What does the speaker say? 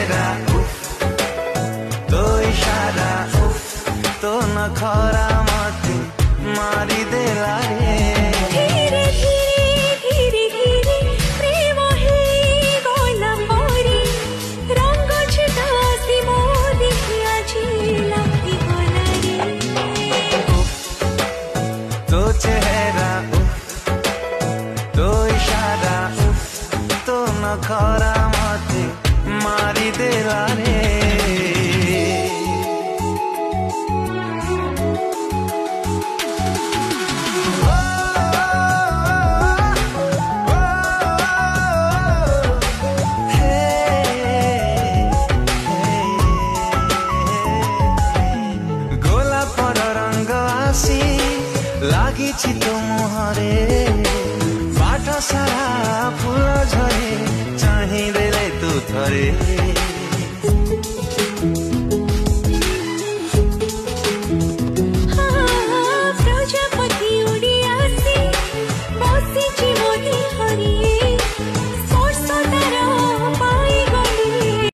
चेहरा उफ, तो इशारा उफ, तो नखरा मते मारी देला रे। धीरे धीरे धीरे धीरे प्रेम हे गोला मोरी रंग छिटासी मोदी आजी लागी गोला रे। उफ, तो चेहरा उफ, तो इशारा उफ, तो नखरा मते मारी देला रे। लागिछि तो मुहरे बाट सारा फूल झरे चाहिदेले तू थरे।